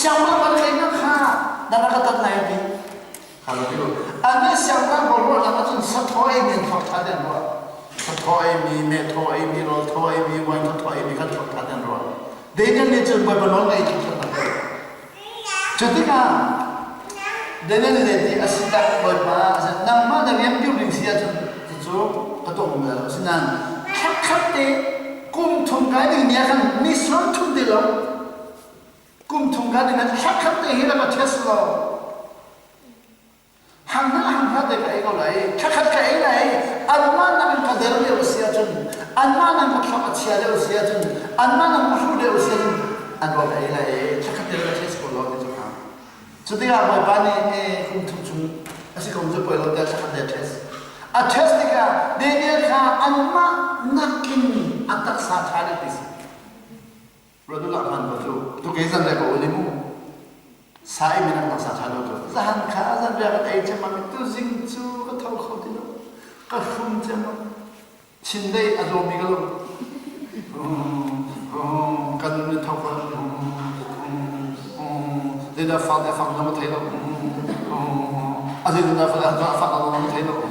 siang malam kena kah, dan nak kata naik di, kalau itu, ane siang malam baru nak macam setoi min thok taden roh, setoi mi, metoi mi, roh toi mi, wang toi mi kan thok taden roh. Dia ni tu berbenol lagi tu tak. Jadi kan, dia ni di asidak berapa, nama dia yang building sia tu ketua umum senan. Khat kum thungkai ni kan misal thun di lo, kum thungkai ni khat hira ka test lo. Hangna de kai ko lai, khat kai lai, anman nang ka der le sia chun, anman nang ka thak sia le sia chun, anman nang mu le sia chun, anwa kai lai, khat de ka test ko lo de ka. Jadi apa bani kum thung asik kum je poi lo de khat de test. A test dia dia ka anma nakin atak sathare dis. Radula man betul. Tu kesan dia ko ulimu. Sai minang sathare tu. Zahan ka zan dia ka ai cema tu zing chu ka thau khau dino. Ka fum cema. Chindai azomi ga lo. Kan ni thau khau. Dia fa na thai lo. Azin na fa na thai lo.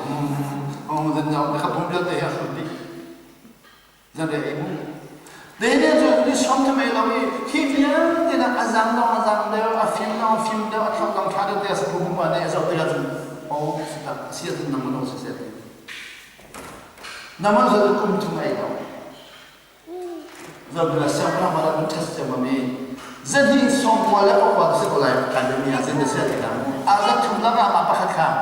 Dan jauh dekat pembelian dia sendiri. Jadi ibu, dia tu di somta melawi hidupnya dia azam dia, film dia, atau kada dia sebelum mana dia dia tu, oh siapa tu nama orang siapa? Nama saya kum tu melawi. Jadi siapa malah test kami. Jadi semua orang sekolah akademi asal dia tidak. Azam tu nama apa kah?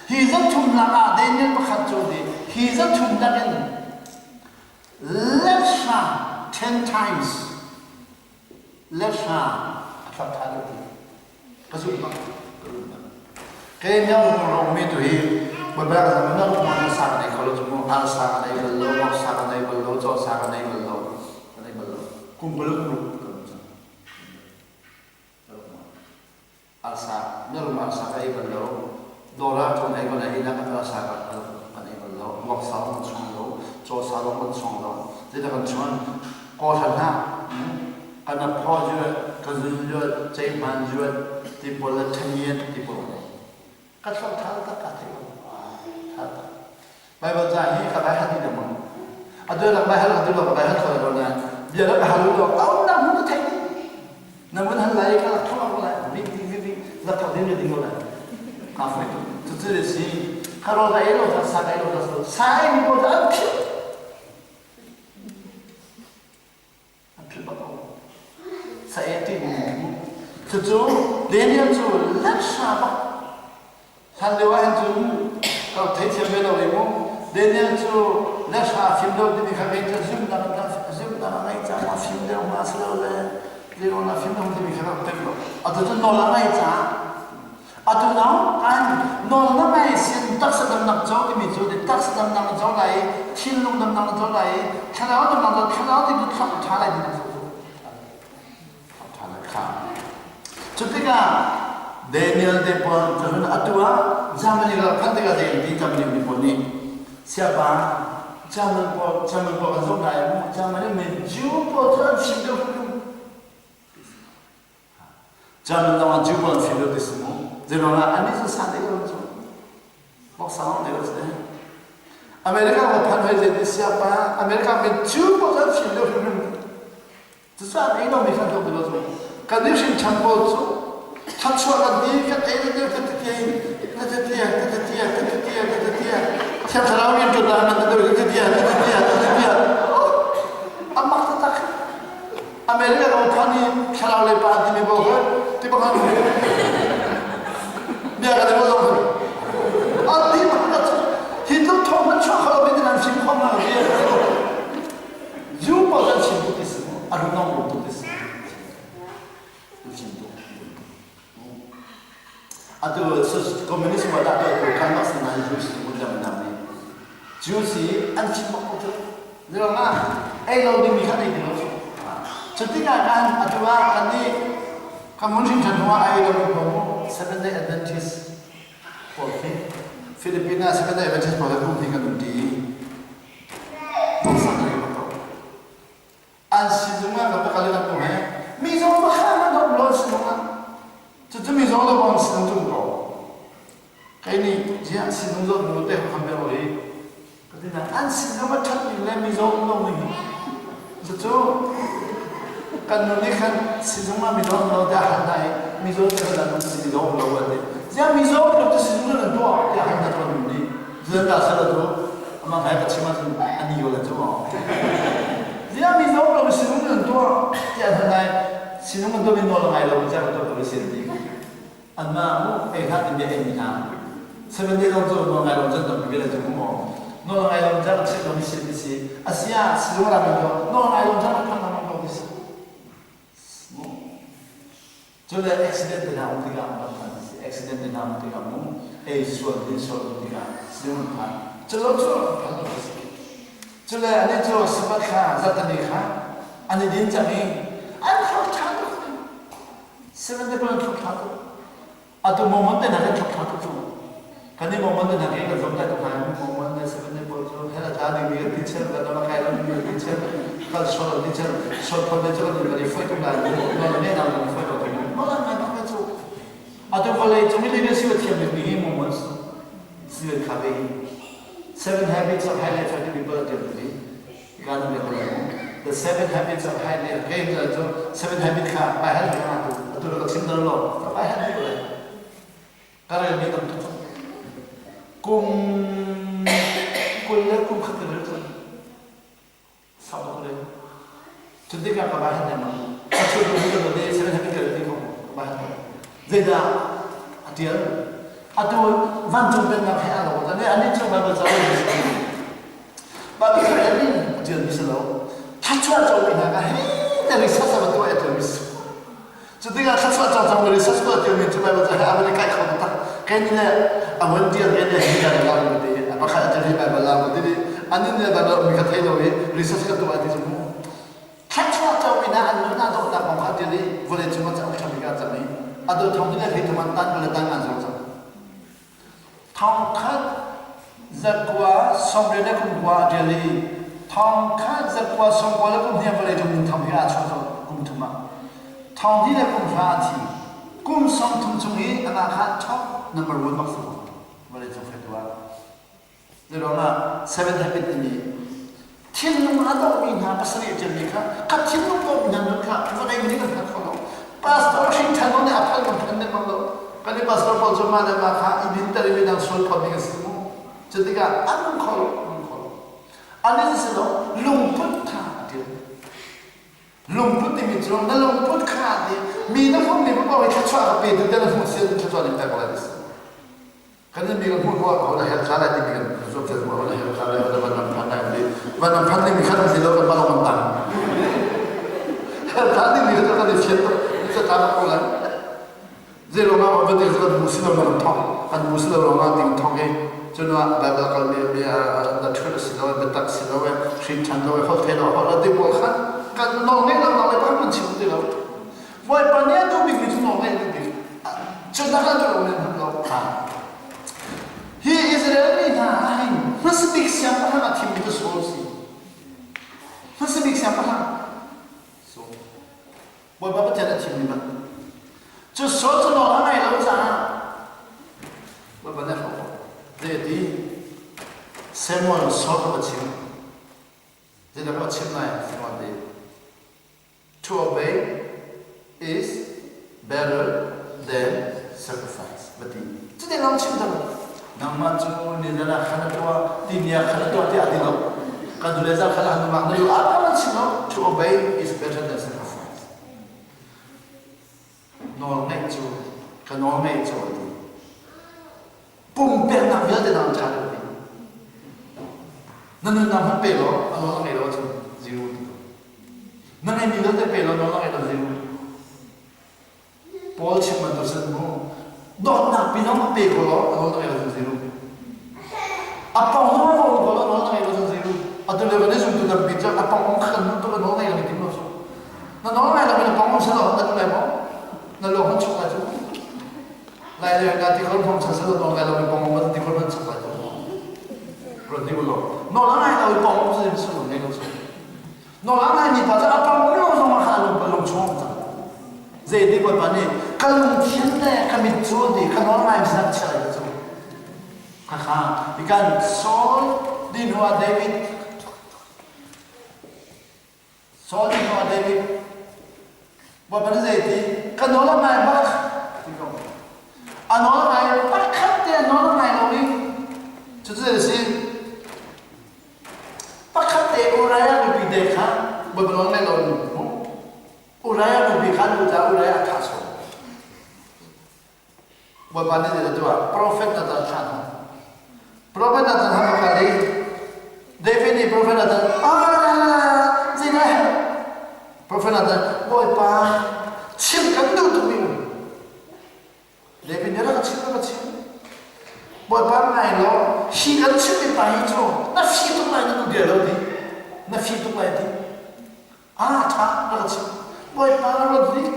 Hizat tumlaga Daniel Bakhatjodi. Hizat tumlagen lesha 10 times. Lesha fatality. Kasut mak. Kaya orang itu beberapa zaman orang sangat kalau cuma asal ada bello, asal ada bello, jauh asal ada bello, kumpul. Asal, ni rumah asal ada bello. Dolar tu naik mana ini nak ada sahabat kan ini bello, waktu salon songlo, jauh salon pun songlo. Jadi kan cuma kau sana, karena projek kerja cepat jual di bola tenian di bola. Kacau thal tak kacau, thal. Bible jadi kata hati demam. Ada orang bahal ada orang bahal kalau orang biar bahal itu, oh nak muda tadi. Namun hal lain kalau thong orang bing, lepas dia tinggal. Apa itu? Itu sih. Kalau dah elo dah saya elo dah saya ni pun dah apil bapak. Saya timu. Itu dia tu laksa apa? Handewan tu kalau terjadi bela lemu, dia tu laksa film tu di kami tu zoom dalam naik jam film dia masalah le. Dia orang film tu di kami tengok. Atau tu nolak naik jam. Atau now kan nol nama isin tak sedang nak jauh di meja, tak sedang nak jauh lagi, cilung nak jauh lagi, kalau itu tak lagi nak jauh, tak lagi. Ketika Daniel depon terus atua zaman itu kan di zaman ini pun siapa zaman pun kan jauh lagi, zaman ini menjual terus singgah zaman nama jual singgah di semua. Jadi orang ini tu sangat itu, masalah dia tu. Amerika berpan jadi siapa? Amerika mencuba dan filter film. Itu sahaja ini orang mikir tu betul. Kadang sih campur tu, campur kan dia ketia. Tiap hari yang kita nak tu ketia. Amak tak. Amerika berpan ni kalau lepas ni bawa, tiba kan. Dia kata betul. Adi mana tu? Hidup tu macam kalau kita nak simpan mana dia. Jumpa dan simpan di semua. Ada nombor tu di semua. Simpan. Ada komunis ada kan masih nak Jews macam mana? Jews ni anjing macam tu. Dia orang kalau di mikir ini tu. Jadi kan ada ni kamu jangan air dalam Seventh Day Adventist okay. Filipina Seventh Day Adventist pada pun tinggal di Asyik cuma kata kali nak tu misal macam mana an sinung zo nu te khambe oi kadina an sinung ma chat ni le mi zo no ni zo kan no ni khan sinung ma mi zo no da han dai mi zo te la no si zo lo wa de ja mi zo lo te sinung na do ya han da to ni zo da sa lo ama ba ka chima ani yo la zo ja mi zo lo sinung na do ya han dai sinung do mi no lo ngai lo ja to lo sin di anma mu e kha ti de ni na 7 days also no ngai lo jan to bi le to mo no ngai lo jan che lo mi si si asia si lo ra mi do no ngai lo jan ka na mo si mo jo le accident na un tiga ma ta si accident na un tiga mo e so din so tiga si lo pa jo lo jo pa lo si jo le ani jo sa kha za ta ni kha ani din cha ni an kha cha do 7 days ko kha do ato moment na ka kha do Kani moment na kaya ka zomta ka kaya moment na 7 days ko hela ta ni mi teacher ka na kaya ni teacher kal short teacher short for the job ni foi ko na no ne na ni foi ko no na na ka so ato ko le chumi le si wa thiam ni moment si le ka be 7 habits of highly effective people are ka na le ko the 7 habits of highly effective so 7 habits ka pa hal na to ka sim na lo ka pa hal ko ka re ni ka kum kulle kum khatir chal sab kore chudi ka bahan na ma acho do do de sera happy kar di ko bahan zeda atial atu van jom ben na kha lo ne ani chom ba za ba ba sa ni atial misalo thachwa chom na ka he na ri sa sa ba to atial mis chudi ka thachwa chom ri sa sa atial mi choma ba za ha ba kai khom ta kai ni awan dia dia dia la de apa kha ta ba ba la de ani ne ba mi ka thai lo we research ka to ba ti mo thachwa to mi na an na do da ba kha de vole chuma cha cha mi ga cha mi ado thong ne ri to man tan le tan an so thong khat zakwa somre ne kum wa de li thong khat zakwa som ko le kum ne vole to min thong ya cha so kum thuma thong di le kum fa ti kum som thum chung hi ana kha top number 1 box What is it to the Roma 7 habit in the Tin Mado in her personal Jamaica, Catino Nanaka, what I didn't have follow. Pastor Shintan on the apple and the Molo, Penny Pastor Bolzomana Maha, in interview and soul public to the guy, uncall. And this is a lumput card. Lumput the mitron, the lumput card, me the phone, we catch up a bit, the telephone said to tell him. Karena mereka pun orang yang salah di mereka, sukses orang yang salah ada banyak pandai mereka mesti lakukan malu mentang. Tadi mereka tadi siapa, kita tahu orang. Jadi orang betul betul Muslim orang thong, kan Muslim orang ting thong eh. Jadi Bible kalau dia ada terus silawa betak silawa, Shintan silawa, hotel orang di bawah kan nolnya apa pun cium dia. Boleh pandai tu begitu nolnya begitu. Contohnya tu orang yang lakukan. He is really dying. Masa big siapa nak tim itu solusi. Masa big siapa nak? So, buat apa tiada tim ni? Just soal orang lain lalu sana. Buat apa nak? Jadi, semua soal apa tim? Jadi apa tim lain semua dia. To obey is better than sacrifice. Betul. Jadi orang tim dah. Nama tu ni adalah khana tua, tinia khana tua tiada lo. Kalau lezat khana anu makna lo apa macam lo? To obey is better than sacrifice. Normal tu, kan normal tu ada. Pumper nak biar dia nak cari. Nana nak pelo, anu nak pelo tu zero. Nana ni nak pelo, anu nak pelo zero. Paul cuma tu semua. Dot nak pinang pelo, anu nak pelo zero. Apa orang orang kalau orang yang itu sendiri, atau lepas itu sudah berbicara apa orang kan itu kan orang yang itu masuk. Nah orang yang itu panggung salah, tak boleh mau, nah lo kan cakap tu. Lain yang nanti kalau panggung salah, orang yang itu panggung nanti kalau kan cakap tu. Berarti lo, nah orang yang itu panggung salah itu sudah ni tu. Nah orang yang itu pasal apa orang sama kalau belum cakap. Jadi apa ni? Kalau tiada kami jodi, kalau orang yang sedang cakap itu. Kaka, ikan Saul din huwa David. Saul din huwa David. Buat pada saya ini, kan orang main bak, orang main bak kan dia orang main lagi. Jadi sih, bak kan dia orang yang lebih dekat, beberapa orang lain, orang yang lebih kan juga orang yang kasar. Buat pada dia itu, prophet datang sana. Prophet datang apa kali? David ni prophet datang. Zina. Prophet datang. Boy pa, cim kan tu tu minu. David ni orang cim apa cim? Boy pa mai lo, si kan cim ni pa itu. Na si tu mai tu dia lo di. Na si tu mai di. Tha orang cim. Boy pa lo di.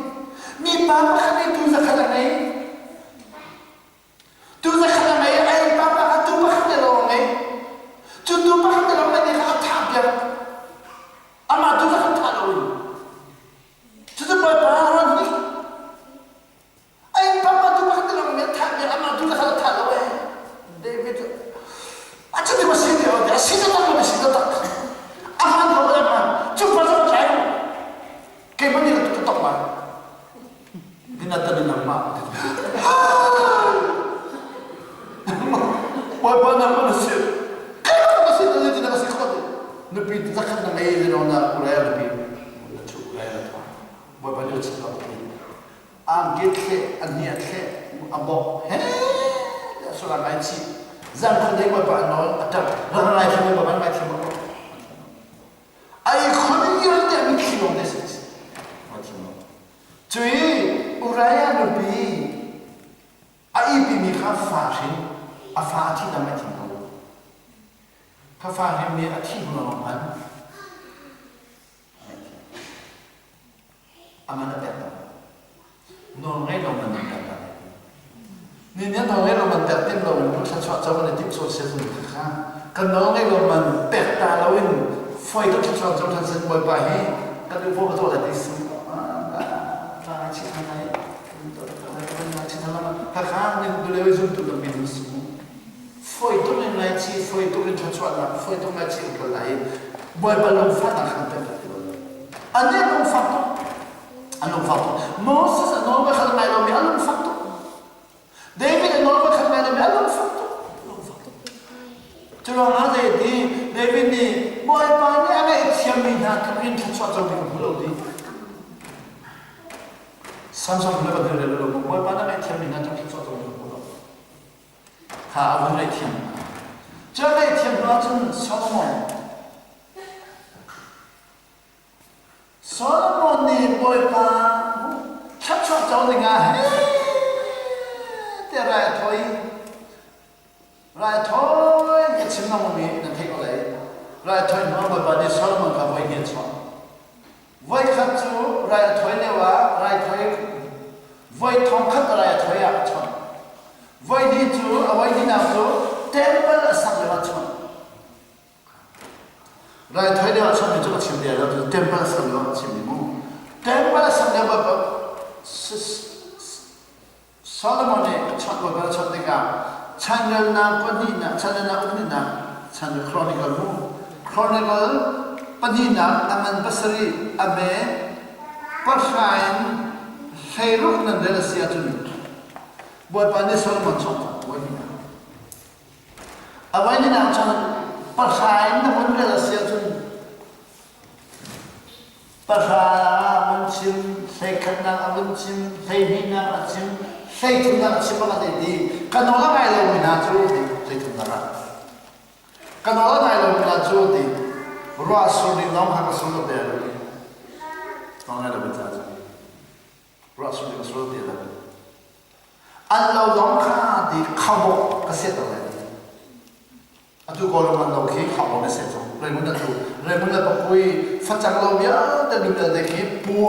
Ni pa kan itu zakat ni. Tu zakat ni ay pa. Contoh bahan dalam mana dia tak biar, amat tu tak tahu. Contoh bahan ni, ayat bapa tu bahan dalam mana tak biar, amat tu tak tahu. David, macam tu masih dia, sih tak masih tak. Amat tu apa? Cuba saja cari. Kemana dia tu tak mah? Binatang ni nama. Bapa nama masih. Lebih dekat dengan ayah dan orang Uraya lebih lucu Uraya tu. Buat pada lucu tu. Angkat ke, aniat ke, abok. Seorang ngaji. Zaman dia buat apa nol, ada orang lain yang buat apa macam apa. Ayah khunyul dia mikir orang desa. Macam apa? Jadi Uraya lebih ayah bimikah fahin, afati nama macam. Kafahim ni akhir melawan amanah berta, nolai lawan berta. Ni nolai lawan berta lawan bukan sesuatu yang tidak sosial mereka. Kan nolai lawan berta lawan fight itu sesuatu yang tidak boleh. Kan itu fokus pada disi. Cita naik, cita lama. Kakak ni boleh wujud dalam minus. Foi tu ni ngaji, foi tu ni cakap lah, foi tu ngaji untuk lain. Buat balong fat akan terjadi. Anda balong fat tu, along fat tu. Moses anu berkata malam ni along fat tu. David anu berkata malam ni along fat tu. Jadi ada ini, David ni, buat apa ni? Agak tiap minat, kemudian cakap macam ni. Samsung berapa dia lalu, buat apa ni? Tiap minat cakap macam ni. 他问来听，这来听那种小梦，小梦你不会把，看出找人啊，这来推，一千那么米能推过来，来推我不把你小梦给会念错，会看出来推的话，来推，会通看的来推啊错。 Why did you? Why did you? Temple asal lewat cuma. Rai thai lewat cuma itu macam dia lah. Temple asal lewat macam ni. Temple asal lewat Solomon ni cakap beberapa cakap dengan channel na panina, channel na unina, channel chronicle mu. Chronicle panina aman pasari abe persain khairuk nan relasi atun. Buat pandai Solomon contoh, buat ni. Awal ni nak macam persain tu pun ada siapa persain macam saya kenal macam saya hina macam saya kenal siapa kata ini. Kan orang lain lo minat tu, saya kenal. Kan orang lain lo minat tu, Rasul di dalam hak Rasul dia. Orang ada bercakap. Rasul di Rasul dia. Allah longkah di kau keset oleh. Atu kalau mana lagi kau keset tu, remunda tu, remunda pakui facang lau ya, dan juga lagi pu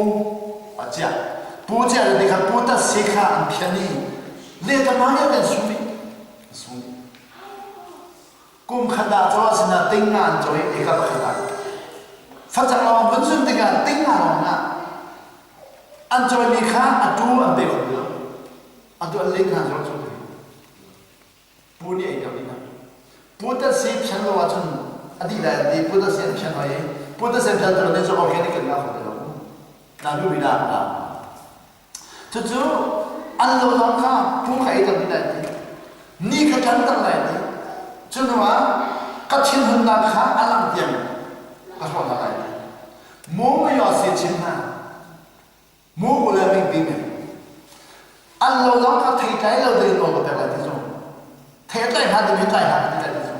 aja, pu aja dekat pu tak sekat ampiani, lihat mana dan sumi, kum khada jauh sina tinggal jauh ikat khada, facang lau bencun dengan tinggal mana, anjau nikah atu ambil. Adu alih kan jauh. punya itu kita. Putar sih piano wajun adi dah di putar sih piano ye. Putar sih piano tu nanti so organik kan aku tu. Nabi bila apa? Cucu, Allah langkah pun kaya itu kita. Ni kejadian lain. Cuma kacil hendak alam tiang. Kasih apa lain? Mau ya sih cinta. Mau boleh mimpi. Allah langkah thay lo dari orang betul lagi tu. Thay hati betul lagi tu.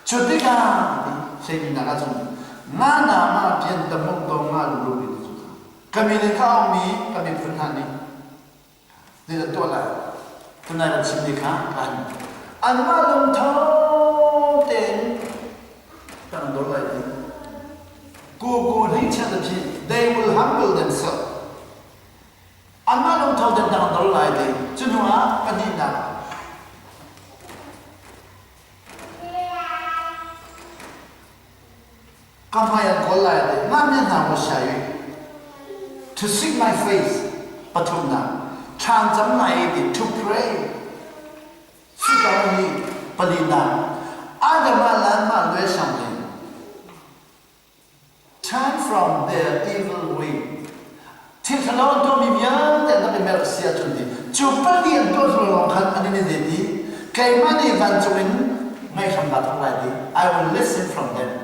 Cuti kan, saya ni nak tu. Mana mana pian temu tu mana dulu itu. Kami ni kau ni kami pernah ni. Dia tu lah. Pernah sini kan. Anmalum tahu ten. Kan dulu lagi. Kuku ni cakap they will humble themselves. Anmalum tahu ten kan dulu lagi. Cuma kadina. Kamu yang kolai deh, mana nama saya? To seek my face, patuna. Chantam naik to pray. Sudah ni pelina. Ada malam malam something. Turn from their evil way. Kalau tu biar dan tapi merasa cuti. Cuba dia tu longkan ini jadi. Kayak mana bantuin mereka batang lagi. I will listen from them.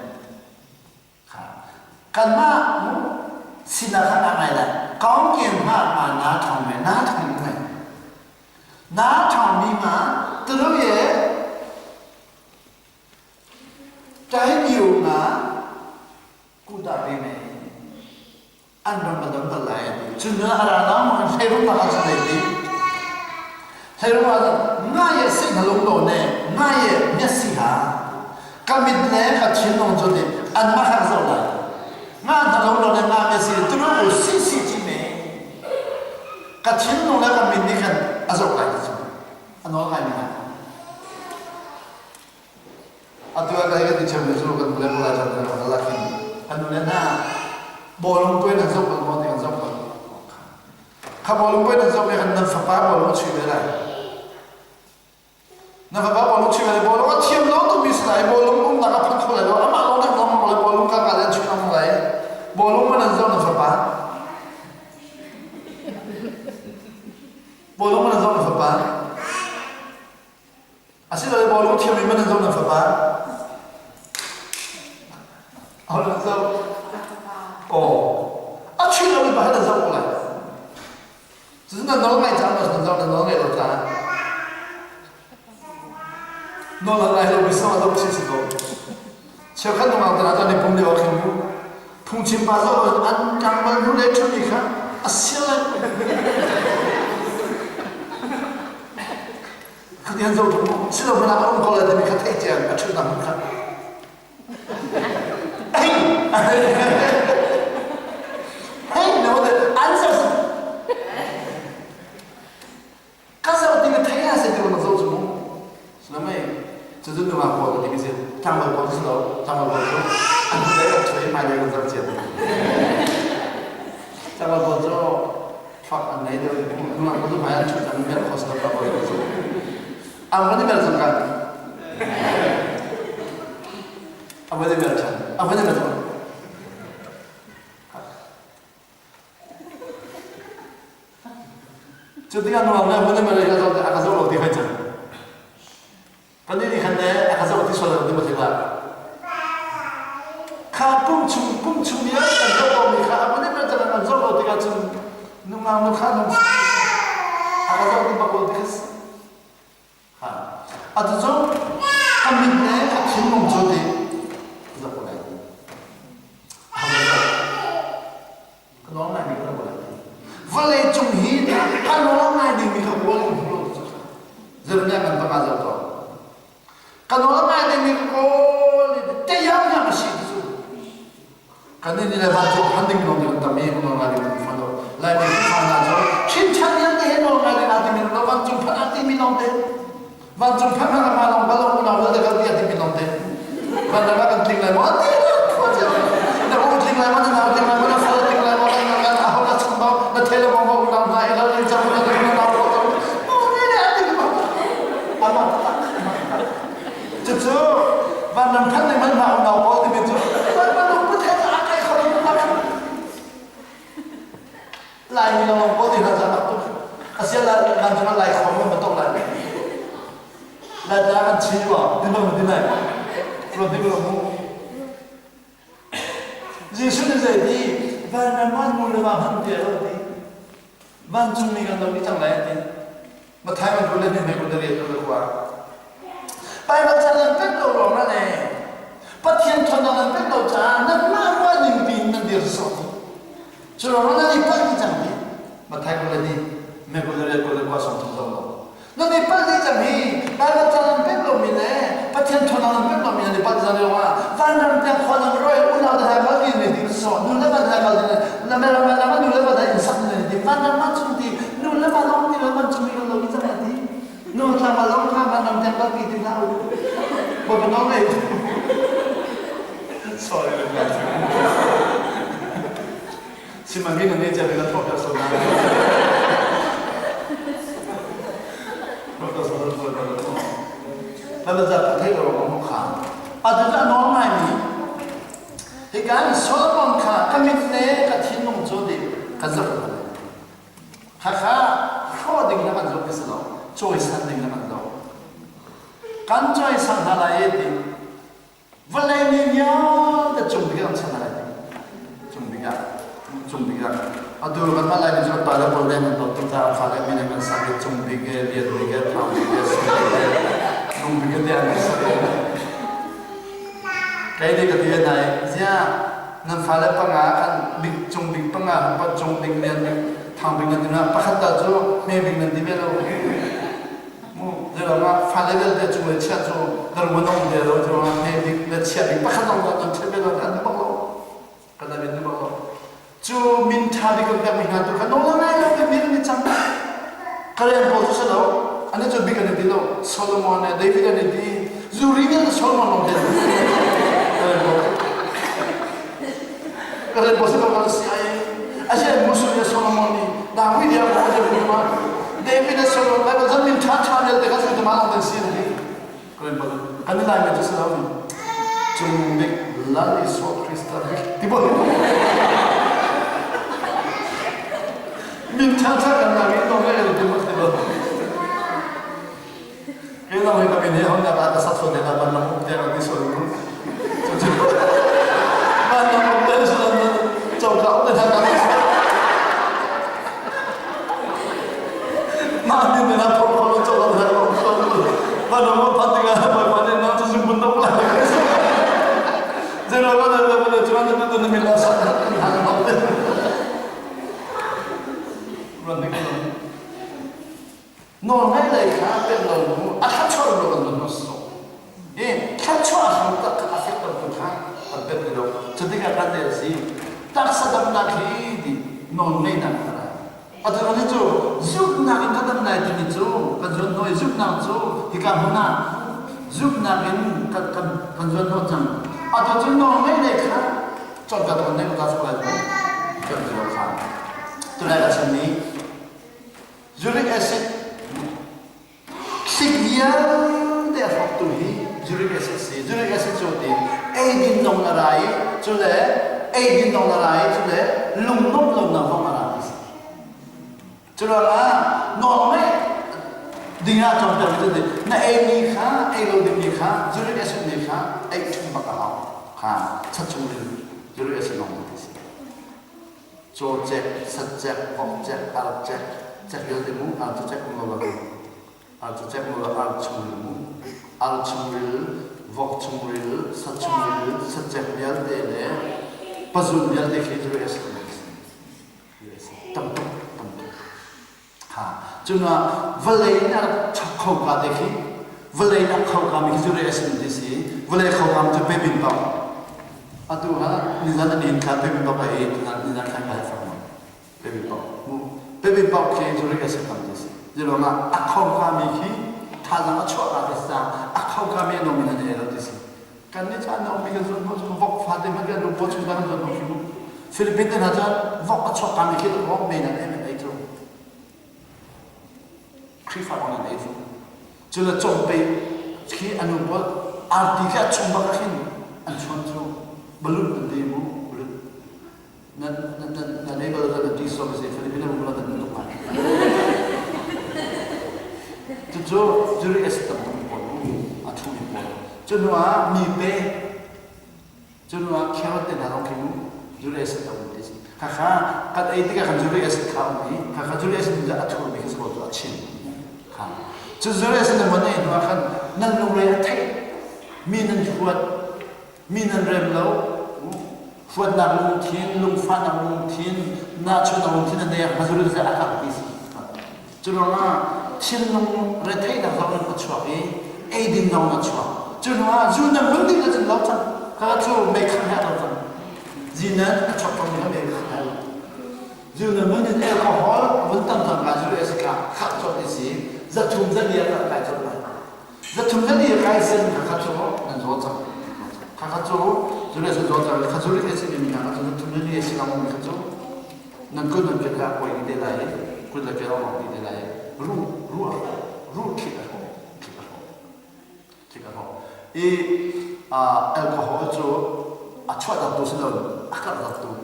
Karena silakan amai lah. Kau kian mana nak thong me, nak thong me, nak thong ni mah terus ye. Cahaya biu mah kuda bime. Anda madam terlalu. Cuma ada nama saya rumah sendiri. Saya rumah ngaya sih ngalung done, ngaya nyasiha. Kami ni kacil nong jadi, anda makan sahaja. Ngan dalam orang yang mesti terus sisi cime. Kacil nolak kami ni kan asal lagi tu. Anol kami ni. Atu agak agak dicambil tu kan boleh boleh jadi orang lelaki. Anol na bolong pun asal bolong mau dengan asal bolong. Kabolong pun asal kan nafapa bolong cuci berai. Nafapa bolong cuci berai bolong. Tiap lalu tu bisa bolong nak apa kau lalu. Amak lalu nak boleh bolong kan kalian cuci kamu lagi. Bolong mana zona apa? Bolong mana zona apa? Asyik dari bolong tiap mana zona apa? Orang zona. Oh, asyik dari bahasa zona lah. Sebenarnya nolong aja mas, nolong aja lah. Nolong aja bisa ada sisi tu. Siapa tu orang terasa ni pun dia orang 풍침 봐서 안 양말로 내주니까 아시아 그때 한서 치료를 하고 걸어야 되니까 대지 않고 쳐다보니까 에이 너들 안 썼어 가서 어떻게 태야세 들어오는 소주 뭐 그다음에 저들도 막 보고 되게 장을 보면서 장을 보고 내가 저희 많이 하는 사람 지야 돼. 장을 보죠. fakta này đều mà có tôi phải chụp tấm miệng khó sắp vào rồi vẫn đi về rồi vẫn đi về rồi vẫn đi về rồi jadi kan orang mana mereka tahu akan tahu roti macam, kan ini kan deh akan tahu roti soal roti macam apa. Kapung cung dia kan tahu mereka apa ni mereka kan tahu roti macam nungang kan akan tahu roti apa roti kas. Ha, atau so kami ni akan menjadi tidak boleh. Kan orang ni tidak boleh. Vale chung hi kan orang lain di mikro boleh mulut zernya kan pengajar tu kan orang lain di mikro tiap yang masih itu kan ini lepas tu handing nong yang kami nong lagi mikro lain di mana tu cincang yang dia nong lagi nanti mikro van jumpa nanti minum deh van jumpa mana malam balong mana ada kalau dia di minum deh van ada kan tinggal mana dia nak tinggal mana nak tinggal mana kalau tinggal mana kan ahok nak sembah nak telepon bawa ulang naik lalu jam berapa nak tahu? Oh ni ada apa? Apa? กันจะมาไล่ของมันต้องไล่ไล่ตากันชี้ว่าที่มันที่ไหนเราที่เรามูยิสุนี่ใจดีบ้านมันมูลว่ามันเดียวดีบ้านจุ่มมีกันตรงนี้จังไรดีมาไทยมันกูเล่นไม่กูเรียนตัวกว่าไปมาจากนั้นเป็นตัวรองนั่นเองปัจจัยทนนั้นเป็นตัวจ้านั่นมาว่าหนึ่งปีนั่นเดียวสองจุดนั้นนี่ปัจจัยนี้มาไทยกูเล่นไม่กูเรียนตัวกว่าสองตัวเรานั่นนี่ปัจจัยนี้ไปมาจากนั้นเป็นตัวมีเนี่ยปัจจัยทนนั้นเป็นตัวมีเนี่ยปัจจัยว่าฟันนั้นเป็นคนนั้นรวยอุณาได้ก็ดีเลยที่สองนู่นแล้วมันได้ก็ดีเลยแล้วแม่เรานู่นแล้วมันได้อินสักเลยที่ฟันนั้นมันจุดที่นู่นแล้วมันลงที่แล้วมันจุดที่เราที่จะไหนที่นู่นแล้วมันลงข้ามมันนั่งแต่ก็ดีที่เราบอกน้องเลย sorry เลยนะสิมันกินอันนี้จะเป็นกระทบกับสมองแล้วเราจะประเทศเราของข้าอาจจะน้องใหม่นี้เหตุการณ์โซโลมอนข้าก็มีเนื้อกับที่นุ่งโจดีกันสักคนข้าข้อดิ่งน้ำมันโจดีสิเราช่วยสั่งดิ่งน้ำมันเราการช่วยสั่งอะไรดีวันไหนมีเยอะแต่จุ่มไปกันสั่งอะไรดีจุ่มไปกันอาดูกันมาเลยจะต่อแล้วโปรแกรมมันต้องทำอะไรมีอะไรสั่งจุ่มไปกันเรียนไปกันทำไปกันจุ่มไปกันเรียนไปกันkaya di katiya na siya nang fala pa nga kan big pa nga pa chung big niyan thambing na dina pakata jo may big na dimelo mo dero nga fala del de chung cha jo darmonong dero jo may big na cha big pakata nga ng chebelo kan di baklo kada di baklo jo min thabi ko ka min to kan no na yo ke min ni chang kaya po so lo ano jo big na dilo Solomon na David na di zurinya Solomon no kalian bos itu kalau asyik musuhnya Solomon ni, David dia mau aja rumah, David Solomon, kalau zaman caca dia dekat itu malam dan siang ni, kalian bos, kami lain itu selalu, cumbik lali so Kristen, tiba itu, minta caca kan lagi itu mereka itu tiba, kita mereka ini orang yang ada satu dengan mana dia lagi Solomon. Mana mungkin sudah coba untuk datang. Mana ni nak kalau coba datang. Mana mau patikan apa mana nak tu sebut tak boleh. Jadi mana mana cuma tu tu mila sah. Berani kalau. Normal lagi apa yang akan coba orang masuk. Kacau aku tak kasih terbuka, berbeda dong. Jadi kata sih, tak sedap lagi di non medan cara. Atau orang itu, zuk nak kata mana itu, kajian noi zuk nak tu, hingga mana, zuk nak ini kata kajian noi jang. Atau tu non medan kan, coba tu anda kita sekolah tu, kajian kan. Tu lagi sini, jurik acid, signal dia faktor ini. Jurik acid जोते दिन नौ नराई चुले दिन नौ नराई चुले लुंग ना मराई चुला नौ में दिया चौंते चुले ना नहीं खा लो दिन खा जुरिक acid नहीं खा बकाहाव खा सचुले जुरिक acid नौ में दिस जोचे सच्चे बच्चे आरचे चक्कर दिमु आरचे चक्कर लगा आरचे चक्कर लगा आरचुले Al-Chumril, Vok-Chumril, Sat-Chumril, Sat-Chumril, Dele, Pazul-Ril, Dekhi-Juru Estimate. Tam-tam. Ha. Juna, Valay-na Chak-Khau-Ka Dekhi, Valay-na Khau-Ka Miki-Juru Estimate Desi, Valay-Khau-Ka to Bebin-Pao. Atu ha, Nizana-Nin-Ka, Bebin-Pao ka Nizana-Ka-Ka-Fa-Ma. Bebin-Pao. Bebin-Pao Ki-Juru Estimate Desi. Juna, Ak-Khau-Ka Miki, 타자가 추억하겠다. 악하고감에 놈이는 에러디스. 간니 자나 오미가 좀 먹 파데만 그 로봇 중간에 좀 먹고. 필리핀에 하자 먹고 추억감에 기도 먹 메는 에면 에이트로. 크리파고는 에이트로. 저는 좀배 키 아누버 아티가 총박하긴 안 촌죠. belum pentingmu belum. Nan never ada di soal saya Filipina belum ada tempat. cho juri es tam tum pon a thu ni pon cho noa mi pe cho noa khaw te na rong khinu juri es tam te si kha kat ai ti ka kan juri es kha ni kha juri es ni a thu ni so to a chin kha cho juri es na mane noa khan nan lu re thai mi nan chuat mi nan rem lo fuat na lung thiên lung pha na lung thiên na chu na lung thiên ne kha juri es a kha ti si cho noa thiên long re thai na lo na chua e din no na chua cho noa ju na mun din na chen lo chan ka chu me khan ha lo chan ji na chop tong na me khan ha ju na mun din alcohol mun tam tam ka ju es ka khat cho ni si za thum za lia ka cho na za thum za lia ka sen ka cho na zo cha ka cho ju le zo cha ka ju le es ni na ka cho thum za lia es ka mo ka cho na ko na ke ka ko ni de lai ko da ke ro ni de lai ru ki 이 알코올 쪽 아초다 도스는 아까다 또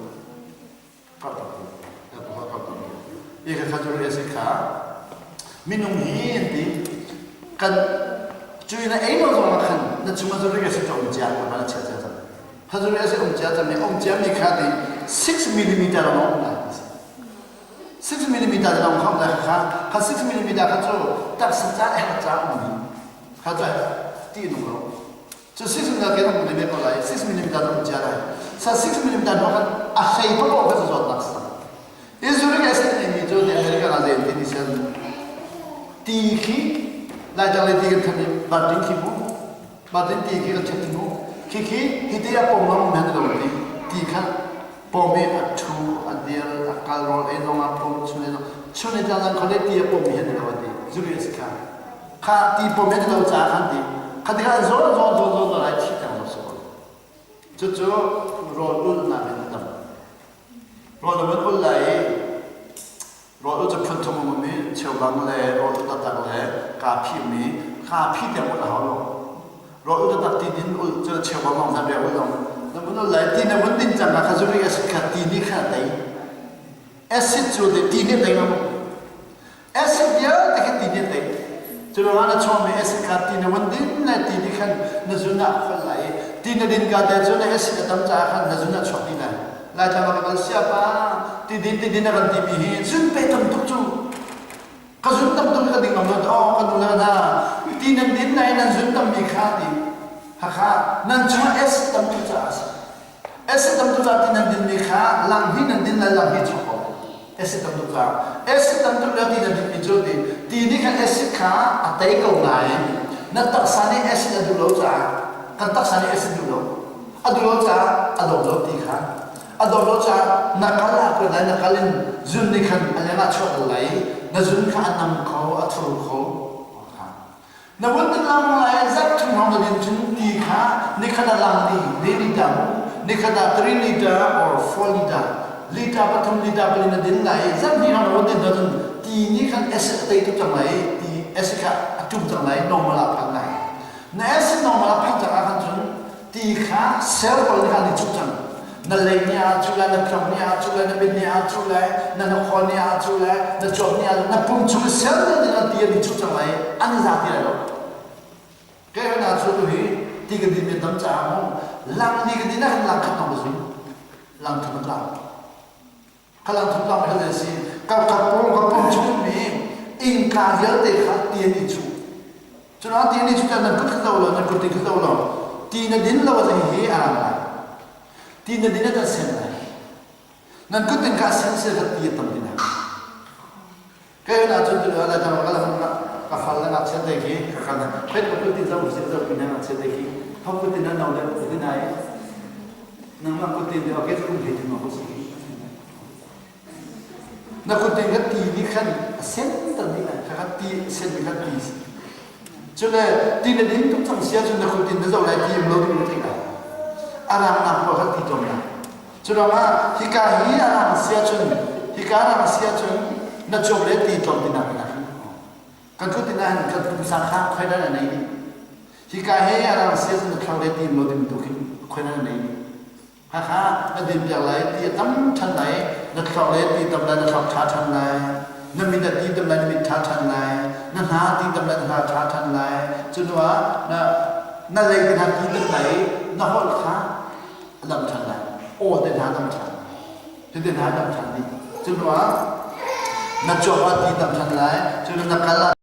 이게 가지고 있으니까 민웅이인데 간 주인은 애노 정확한 나 주문 소리가 있을 때 엄지야 말아 찾아서 가지고 있어 엄지야 때문에 엄지야 미카디 6mm로 나온다 6mm 나온 컴다 가 6mm 가지고 딱 진짜 해봤자 가자 뛰는 거 저 6mm 개는 뭐 내면 거라이 6mm 도 있잖아요. 사 6mm 도한 아세이 보고 가서 줬다. 이즈르게 세네 저 아메리카 나제 인디션 티키 나자레 티게 탐이 바딘 키부 바딘 티키가 쳤고 키키 히데야 뽕놈 맨도리 티카 뽕메 아투 안디얼 아칼롤 에노마 뽕 춘에 자는 콜레티에 뽕이 했는 거 같아. 주리스카 카티 뽕메도 자한디 가디가 zo来提讲的时候，这罗论那边的，罗论本来，罗这喷头我们秋帮来，罗大大来，咖皮米，咖皮的我好咯，罗这大地दिन这秋帮忙那边我咯，那么来地那稳定讲啊，他说这个是看地你看的，acid 做的地你的嘛 ，acid 呀，这个地你的。Jadi mana cuma eskat tina wandin na tini kan nazuna khalai tina din kada zuna eskat tam jahan nazuna chokina la jama ka siapa tidin na kan timihin sun pe tam tukchu kazun tam tuk ka ding amot kan nula na tina din na nan sun tam mikhati ha nan cuma es tam tu jas es tam tu tina din mikha lang hin din la lang hi choko es tam tu la tina din mijodi tini kan es ka atai kau nai na taksani es na dulo cha kan taksani es dulo cha adolo ti kha adolo cha nakala ko na nakalin zun ni kan alena chok lai na zun ka anam ko atru ko na won lang lai zat tu ma din chun ti kha ni kana lang ni liter ni kana 3 liter or 4 liter patum liter balina din lai zat ni han won din don ti ni kan es tai tu chang lai ti es ka atum chang lai normal apang lai na es normal apang chang kan chun ti kha cell bol ni kan ni chu chang na le nya chu la na pram nya chu la na bin nya chu la na khon nya chu la na job nya na pum chu cell ni na ti ni chu chang lai an za ti lo ke na chu tu hi ti ga di me tam cha mo lang ni ga di na lang khat na bu lang thu na kalang thu na ma le si ka pom chu mi in ka ya te kha ti ni chu chu na ti ni chu ta na ka kha lo na ko ti kha lo ti na din lo wa hi a la ti na din na sen la nan ko ten ka sen se ka ti tam din ka na chu tu la ta ma ka la ka fal na che te ki ka na pe ko ti za u se za pi na che te ki ha ko ti na na le ko ti na ai na ma ko ti de ha ke ku ti ma ko si na ko te ga ti ni khan sen ta ni na ka ti sen ni ka ti cho le ti na din tu chang sia chu na ko ti na zo lai ti lo ti ni ta aram na ko ka ti tom na cho la ma hi ka hi aram sia chu hi ka aram sia chu na cho le ti tom ti na na kan ko ti na ka tu sa kha khai da na nei ni hi ka he aram sia chu na khau le ti lo ti tu ki khoi na nei ni ha na din ya lai ti tam chan lai na khau le ti tam la na khau tha chan lai na mi da ti tam la mi tha chan lai นั่นหาที่ตำแหน่งหาชาทันไหนจนว่านั่นเลยเป็นหาที่ตำแหน่งนั่นหอดขาดำชันไหนโอ้เดินหาดำชันที่เดินหาดำชันนี่จนว่านั่นจบว่าที่ดำชันไหนจนนักการ